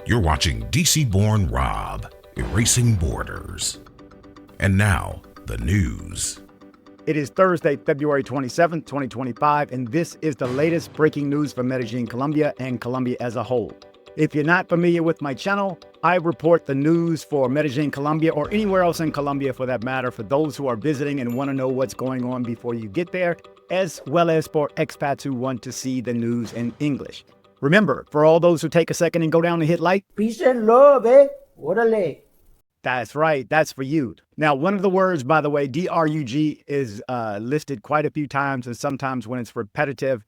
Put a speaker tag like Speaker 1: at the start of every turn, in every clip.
Speaker 1: You're watching dcbornrob, erasing borders. And now, the news.
Speaker 2: It is Thursday, February 27th, 2025, and this is the latest breaking news for Medellin, Colombia, and Colombia as a whole. If you're not familiar with my channel, I report the news for Medellin, Colombia, or anywhere else in Colombia for that matter, for those who are visiting and want to know what's going on before you get there, as well as for expats who want to see the news in English. Remember, for all those who take a second and go down and hit like,
Speaker 3: peace and love, Orale.
Speaker 2: That's right. That's for you. Now, one of the words, by the way, DRUG is listed quite a few times, and sometimes when it's repetitive,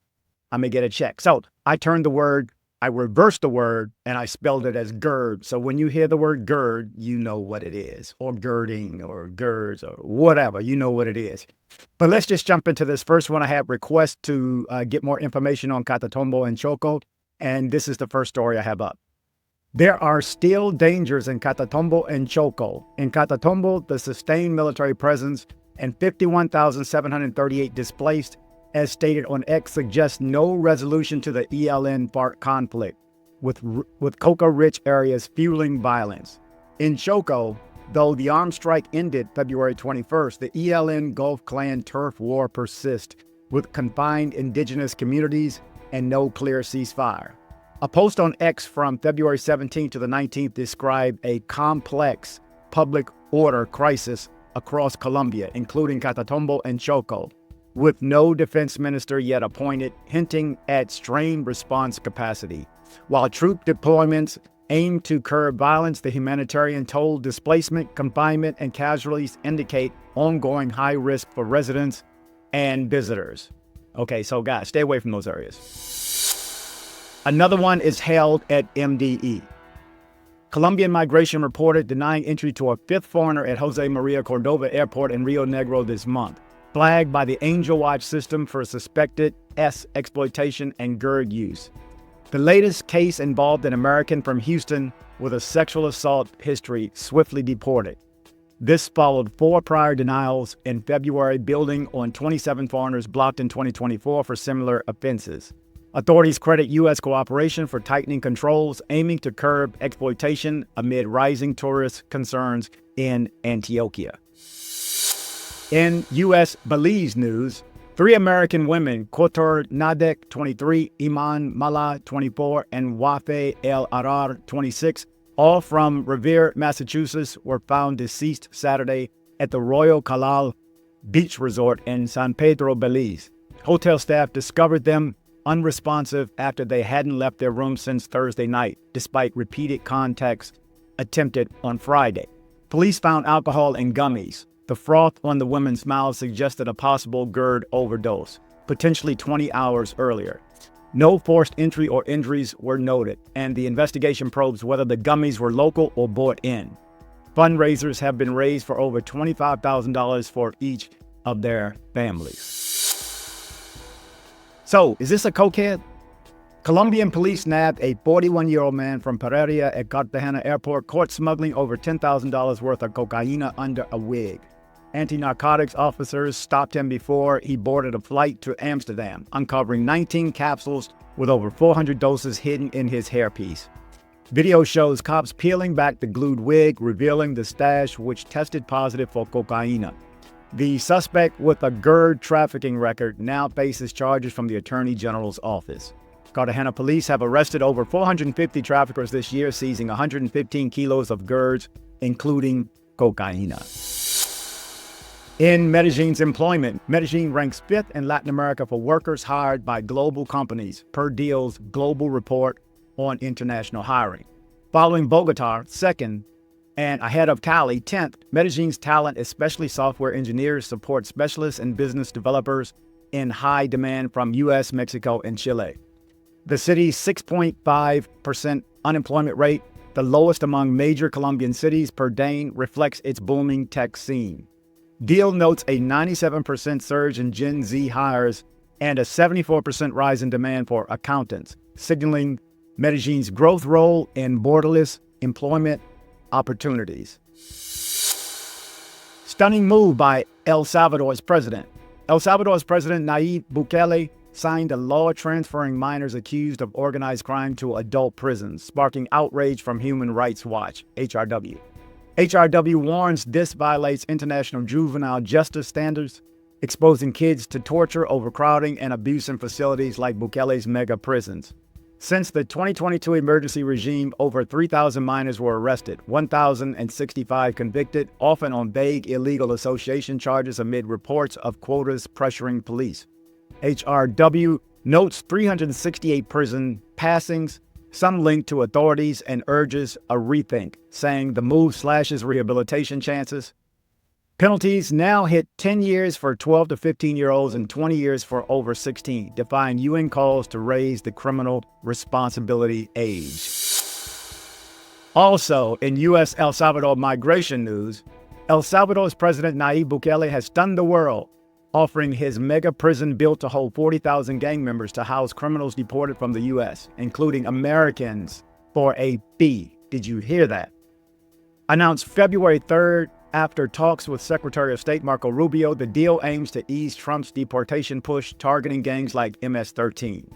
Speaker 2: I may get a check. So I turned the word, I reversed the word, and I spelled it as gird. So when you hear the word gird, you know what it is, or girding, or girds, or whatever. You know what it is. But let's just jump into this first one. I have requests to get more information on Catatumbo and Choco, and this is the first story I have up. There are still dangers in Catatumbo and Choco. In Catatumbo, the sustained military presence and 51,738 displaced, as stated on X, suggests no resolution to the ELN-FARC conflict, with coca-rich areas fueling violence. In Choco, though the armed strike ended February 21st, the ELN Gulf Clan turf war persists, with confined indigenous communities and no clear ceasefire. A post on X from February 17th to the 19th described a complex public order crisis across Colombia, including Catatumbo and Choco, with no defense minister yet appointed, hinting at strained response capacity. While troop deployments aim to curb violence, the humanitarian toll, displacement, confinement, and casualties indicate ongoing high risk for residents and visitors. Okay, so guys, stay away from those areas. Another one is held at MDE. Colombian migration reported denying entry to a fifth foreigner at Jose Maria Cordova Airport in Rio Negro this month, flagged by the Angel Watch system for suspected exploitation and GERD use. The latest case involved an American from Houston with a sexual assault history swiftly deported. This followed 4 prior denials in February, building on 27 foreigners blocked in 2024 for similar offenses. Authorities credit U.S. cooperation for tightening controls, aiming to curb exploitation amid rising tourist concerns in Antioquia. In U.S. Belize news, 3 American women, Kotor Nadek, 23, Iman Mala, 24, and Wafe El Arar, 26, all from Revere, Massachusetts, were found deceased Saturday at the Royal Calal Beach Resort in San Pedro, Belize. Hotel staff discovered them unresponsive after they hadn't left their room since Thursday night, despite repeated contacts attempted on Friday. Police found alcohol in gummies. The froth on the women's mouths suggested a possible GERD overdose, potentially 20 hours earlier. No forced entry or injuries were noted, and the investigation probes whether the gummies were local or bought in. Fundraisers have been raised for over $25,000 for each of their families. So, is this a cokehead? Colombian police nabbed a 41-year-old man from Pereira at Cartagena Airport, caught smuggling over $10,000 worth of cocaine under a wig. Anti-narcotics officers stopped him before he boarded a flight to Amsterdam, uncovering 19 capsules with over 400 doses hidden in his hairpiece. Video shows cops peeling back the glued wig, revealing the stash, which tested positive for cocaine. The suspect, with a GERD trafficking record, now faces charges from the Attorney General's office. Cartagena police have arrested over 450 traffickers this year, seizing 115 kilos of GERDs, including cocaine. In Medellin's employment, Medellin ranks 5th in Latin America for workers hired by global companies, per Deal's global report on international hiring. Following Bogota, 2nd, and ahead of Cali, 10th, Medellin's talent, especially software engineers, support specialists and business developers in high demand from US, Mexico, and Chile. The city's 6.5% unemployment rate, the lowest among major Colombian cities per DANE, reflects its booming tech scene. Deal notes a 97% surge in Gen Z hires and a 74% rise in demand for accountants, signaling Medellin's growth role in borderless employment opportunities. Stunning move by El Salvador's president. El Salvador's President Nayib Bukele signed a law transferring minors accused of organized crime to adult prisons, sparking outrage from Human Rights Watch, HRW. HRW warns this violates international juvenile justice standards, exposing kids to torture, overcrowding, and abuse in facilities like Bukele's mega prisons. Since the 2022 emergency regime, over 3,000 minors were arrested, 1,065 convicted, often on vague illegal association charges amid reports of quotas pressuring police. HRW notes 368 prison passings, some linked to authorities, and urges a rethink, saying the move slashes rehabilitation chances. Penalties now hit 10 years for 12 to 15-year-olds and 20 years for over 16, defying UN calls to raise the criminal responsibility age. Also, in U.S. El Salvador migration news, El Salvador's President Nayib Bukele has stunned the world, offering his mega prison built to hold 40,000 gang members to house criminals deported from the U.S., including Americans, for a fee. Did you hear that? Announced February 3rd, after talks with Secretary of State Marco Rubio, the deal aims to ease Trump's deportation push, targeting gangs like MS-13.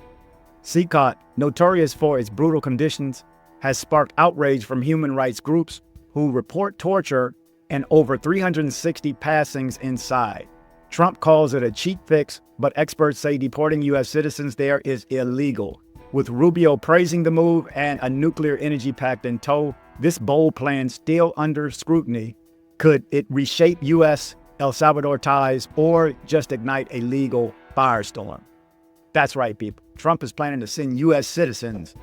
Speaker 2: COT, notorious for its brutal conditions, has sparked outrage from human rights groups who report torture and over 360 passings inside. Trump calls it a cheap fix, but experts say deporting U.S. citizens there is illegal. With Rubio praising the move and a nuclear energy pact in tow, this bold plan still under scrutiny. Could it reshape U.S.-El Salvador ties or just ignite a legal firestorm? That's right, people. Trump is planning to send U.S. citizens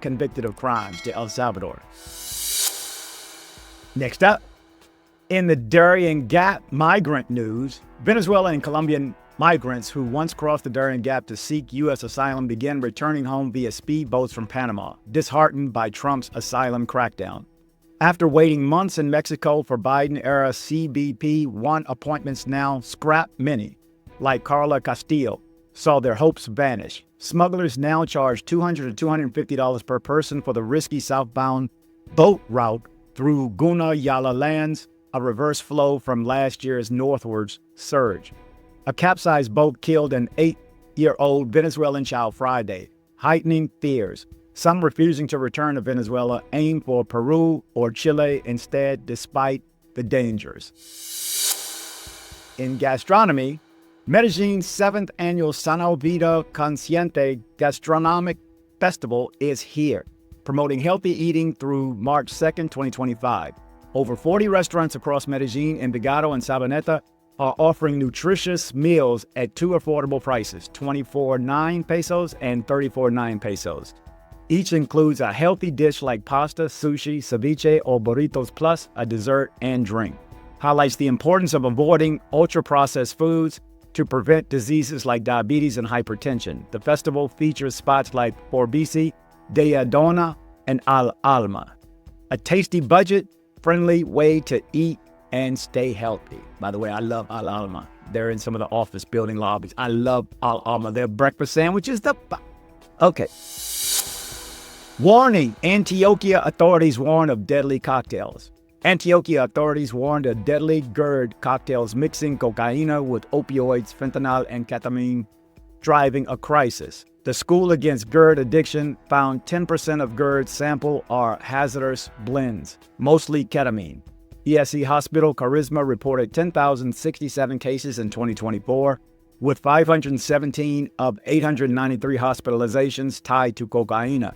Speaker 2: convicted of crimes to El Salvador. Next up, in the Darien Gap migrant news, Venezuelan and Colombian migrants who once crossed the Darien Gap to seek U.S. asylum began returning home via speedboats from Panama, disheartened by Trump's asylum crackdown. After waiting months in Mexico for Biden-era CBP-1 appointments now scrapped, many, like Carla Castillo, saw their hopes vanish. Smugglers now charge $200 to $250 per person for the risky southbound boat route through Guna-Yala lands, a reverse flow from last year's northwards surge. A capsized boat killed an 8-year-old Venezuelan child Friday, heightening fears. Some refusing to return to Venezuela aim for Peru or Chile instead, despite the dangers. In gastronomy, Medellin's 7th annual Sana Vida Consciente Gastronomic Festival is here, promoting healthy eating through March 2nd, 2025. Over 40 restaurants across Medellin, Envigado, and Sabaneta are offering nutritious meals at two affordable prices, 24.9 pesos and 34.9 pesos. Each includes a healthy dish like pasta, sushi, ceviche, or burritos, plus a dessert and drink. Highlights the importance of avoiding ultra-processed foods to prevent diseases like diabetes and hypertension. The festival features spots like Forbisi, Deadona, and Al Alma. A tasty, budget-friendly way to eat and stay healthy. By the way, I love Al Alma. They're in some of the office building lobbies. I love Al Alma. Their breakfast sandwiches, okay. Warning, Antioquia authorities warn of deadly cocktails. Antioquia authorities warned of deadly GERD cocktails mixing cocaine with opioids, fentanyl, and ketamine, driving a crisis. The School Against GERD Addiction found 10% of GERD sample are hazardous blends, mostly ketamine. ESE Hospital Charisma reported 10,067 cases in 2024, with 517 of 893 hospitalizations tied to cocaine,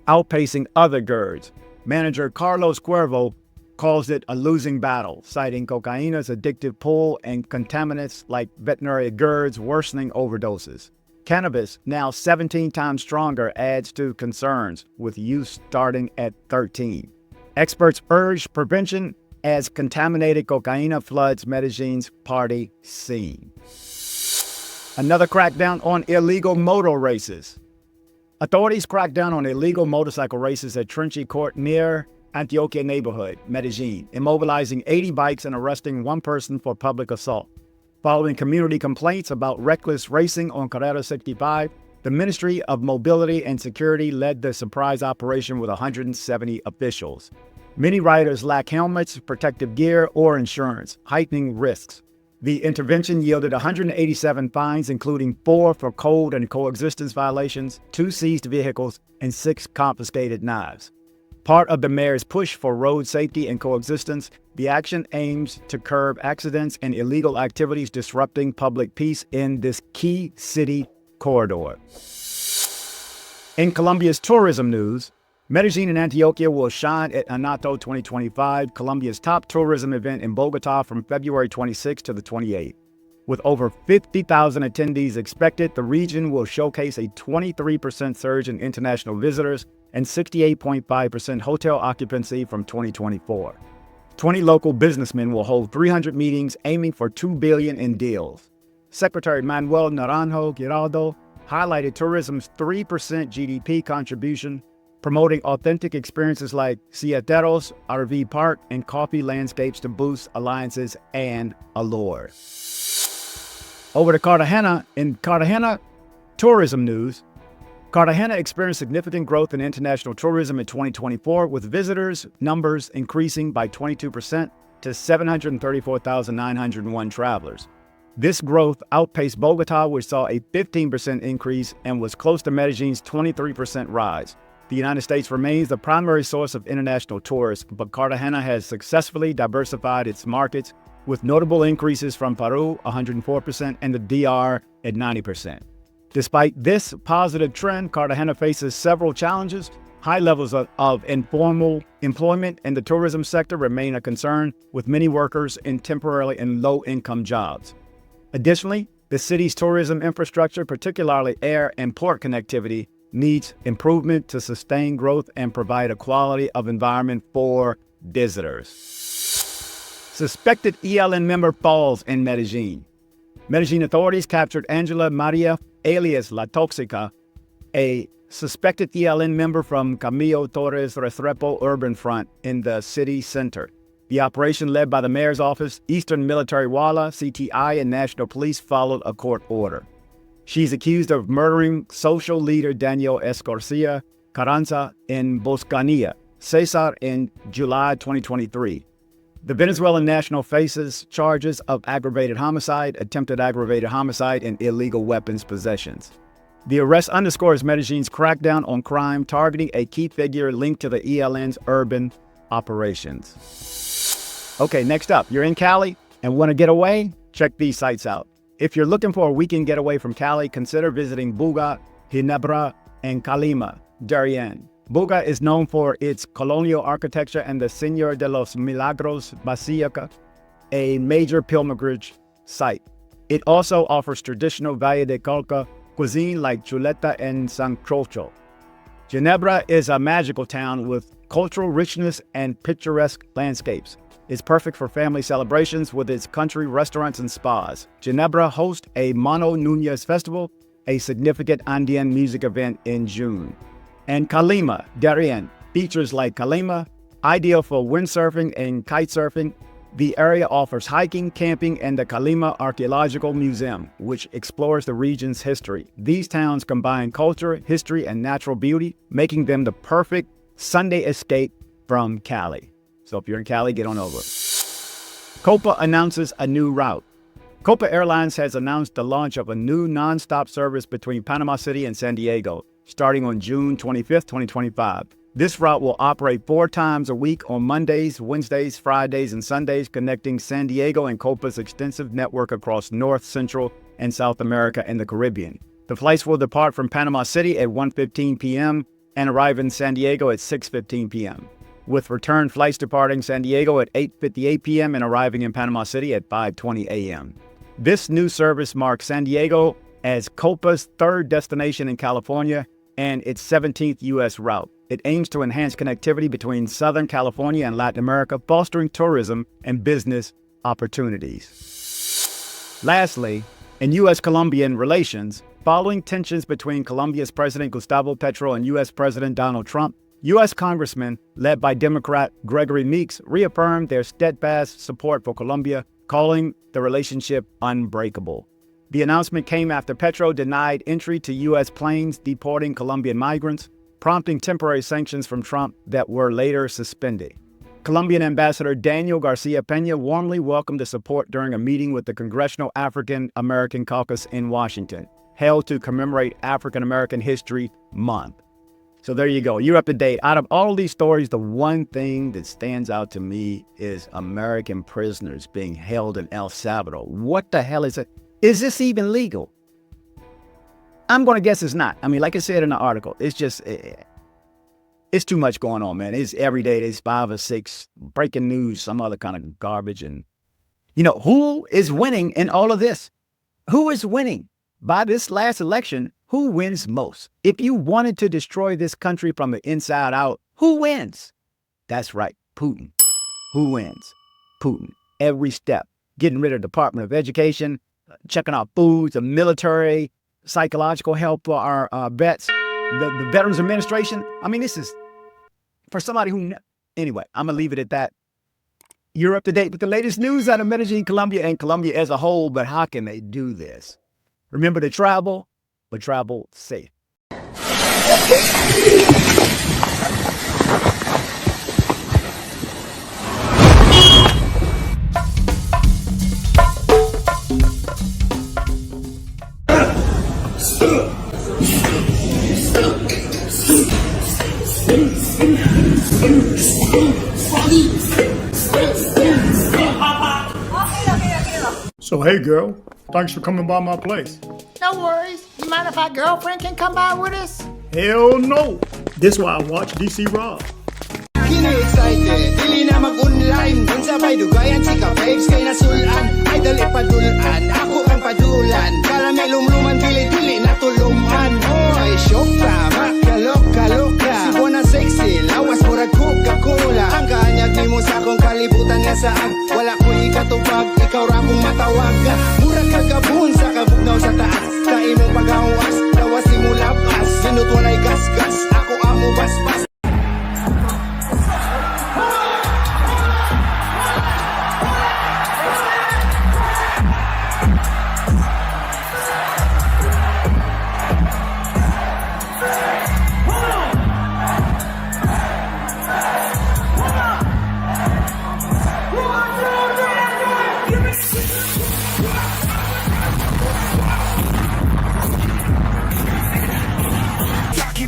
Speaker 2: outpacing other GERDs. Manager Carlos Cuervo calls it a losing battle, citing cocaine's addictive pull and contaminants like veterinary GERDs worsening overdoses. Cannabis, now 17 times stronger, adds to concerns, with use starting at 13. Experts urge prevention as contaminated cocaine floods Medellin's party scene. Another crackdown on illegal motor races. Authorities cracked down on illegal motorcycle races at Trinity Court near Antioquia neighborhood, Medellin, immobilizing 80 bikes and arresting one person for public assault. Following community complaints about reckless racing on Carrera 65, the Ministry of Mobility and Security led the surprise operation with 170 officials. Many riders lack helmets, protective gear, or insurance, heightening risks. The intervention yielded 187 fines, including 4 for cold and coexistence violations, 2 seized vehicles, and 6 confiscated knives. Part of the mayor's push for road safety and coexistence, the action aims to curb accidents and illegal activities disrupting public peace in this key city corridor. In Colombia's tourism news, Medellin and Antioquia will shine at Anato 2025, Colombia's top tourism event in Bogota from February 26 to the 28th. With over 50,000 attendees expected, the region will showcase a 23% surge in international visitors and 68.5% hotel occupancy from 2024. 20 local businessmen will hold 300 meetings aiming for $2 billion in deals. Secretary Manuel Naranjo Giraldo highlighted tourism's 3% GDP contribution, promoting authentic experiences like Cieteros, RV Park, and coffee landscapes to boost alliances and allure. Over to Cartagena. In Cartagena tourism news, Cartagena experienced significant growth in international tourism in 2024, with visitors numbers increasing by 22% to 734,901 travelers. This growth outpaced Bogota, which saw a 15% increase and was close to Medellin's 23% rise. The United States remains the primary source of international tourists, but Cartagena has successfully diversified its markets, with notable increases from Peru, 104%, and the DR at 90%. Despite this positive trend, Cartagena faces several challenges. High levels of informal employment in the tourism sector remain a concern, with many workers in temporarily and low-income jobs. Additionally, the city's tourism infrastructure, particularly air and port connectivity, needs improvement to sustain growth and provide a quality of environment for visitors. Suspected ELN member falls in Medellin. Medellin authorities captured Angela Maria, alias La Toxica, a suspected ELN member from Camilo Torres Restrepo Urban Front in the city center. The operation, led by the mayor's office, Eastern Military Wala, CTI, and National Police, followed a court order. She's accused of murdering social leader Daniel Escorcia Carranza in Boscanilla, Cesar, in July 2023. The Venezuelan national faces charges of aggravated homicide, attempted aggravated homicide, and illegal weapons possessions. The arrest underscores Medellin's crackdown on crime, targeting a key figure linked to the ELN's urban operations. Okay, next up, you're in Cali and want to get away? Check these sites out. If you're looking for a weekend getaway from Cali, consider visiting Buga, Ginebra, and Calima, Darien. Buga is known for its colonial architecture and the Señor de los Milagros Basilica, a major pilgrimage site. It also offers traditional Valle de Cauca cuisine like chuleta and sancocho. Ginebra is a magical town with cultural richness and picturesque landscapes. It's perfect for family celebrations with its country restaurants and spas. Ginebra hosts a Mano Nunez Festival, a significant Andean music event in June. And Calima, Darien, features like Calima, ideal for windsurfing and kite surfing. The area offers hiking, camping, and the Calima Archaeological Museum, which explores the region's history. These towns combine culture, history, and natural beauty, making them the perfect Sunday escape from Cali. So if you're in Cali, get on over. Copa announces a new route. Copa Airlines has announced the launch of a new nonstop service between Panama City and San Diego, starting on June 25, 2025. This route will operate 4 times a week on Mondays, Wednesdays, Fridays, and Sundays, connecting San Diego and Copa's extensive network across North, Central, and South America and the Caribbean. The flights will depart from Panama City at 1:15 p.m. and arrive in San Diego at 6:15 p.m., with return flights departing San Diego at 8:58 p.m. and arriving in Panama City at 5:20 a.m. This new service marks San Diego as Copa's 3rd destination in California and its 17th U.S. route. It aims to enhance connectivity between Southern California and Latin America, fostering tourism and business opportunities. Lastly, in U.S.-Colombian relations, following tensions between Colombia's President Gustavo Petro and U.S. President Donald Trump, U.S. Congressmen, led by Democrat Gregory Meeks, reaffirmed their steadfast support for Colombia, calling the relationship unbreakable. The announcement came after Petro denied entry to U.S. planes deporting Colombian migrants, prompting temporary sanctions from Trump that were later suspended. Colombian Ambassador Daniel Garcia Peña warmly welcomed the support during a meeting with the Congressional African American Caucus in Washington, held to commemorate African American History Month. So there you go. You're up to date. Out of all these stories, the one thing that stands out to me is American prisoners being held in El Salvador. What the hell is it? Is this even legal? I'm going to guess it's not. I mean, like I said in the article, it's just, it's too much going on, man. It's every day. There's 5 or 6 breaking news, some other kind of garbage. And, you know, who is winning in all of this? Who is winning? By this last election, who wins most? If you wanted to destroy this country from the inside out, who wins? That's right, Putin. Who wins? Putin. Every step. Getting rid of the Department of Education, checking out foods, the military, psychological help for our vets, the Veterans Administration. I mean, this is for somebody who... Anyway, I'm going to leave it at that. You're up to date with the latest news out of Medellin, Colombia, and Colombia as a whole, but how can they do this? Remember to travel, but travel safe.
Speaker 4: So hey girl, thanks for coming by my place.
Speaker 3: No worries. You mind if our girlfriend can come by with us?
Speaker 4: Hell no! This why I watch DC Rob.
Speaker 5: Kini excited, dili na mag-online. Kung sabay dugayan, chika babes kay nasulan. Ay dali padulan, ako ang padulan. Karamelum-luman, dili-dili na tuluman. Oy, shoka, makaloka-loka. Si Bona sexy, lawas murag Coca-Cola. Ang kaanyag ni mo sa akong kalibutan nga saan. Wala ko'y ikatubag, ikaw ra kong matawag. Murag kagabun sa kabugnaw sa taas. Kain mo pagawas, lawas ni mo labas. Sinut walay gas-gas, ako amo bas-bas.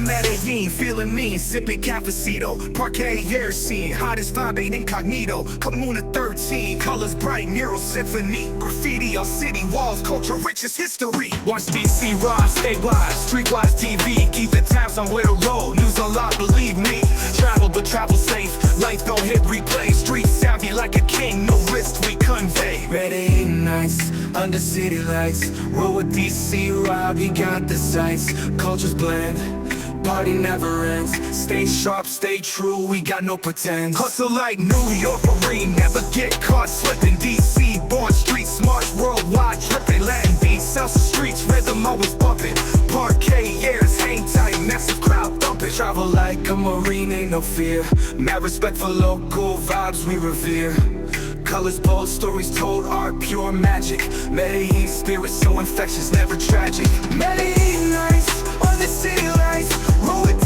Speaker 6: Medellin, feeling mean, sipping cafecito. Parquet air scene, hottest vibe ain't incognito. Comuna 13, colors bright, mural symphony. Graffiti on city walls, culture rich as history. Watch DC Rob, stay wise, streetwise TV. Keep the tabs on where to roll, news on lock, believe me. Travel but travel safe, life don't hit replay. Street savvy like a king, no risk we convey. Medellin nights, under city lights. Roll with DC Rob, he got the sights. Cultures blend, party never ends. Stay sharp, stay true, we got no pretend. Hustle like New York Marine, never get caught slipping. DC born street smart, worldwide tripping. Latin beats, South streets, rhythm always bumping. Parquet airs, hang tight, massive crowd thumping. Travel like a Marine, ain't no fear. Mad respect for local vibes we revere. Colors bold, stories told, art pure magic. Medellin spirit so infectious, never tragic. Medellin nights, on the city lights. Roll with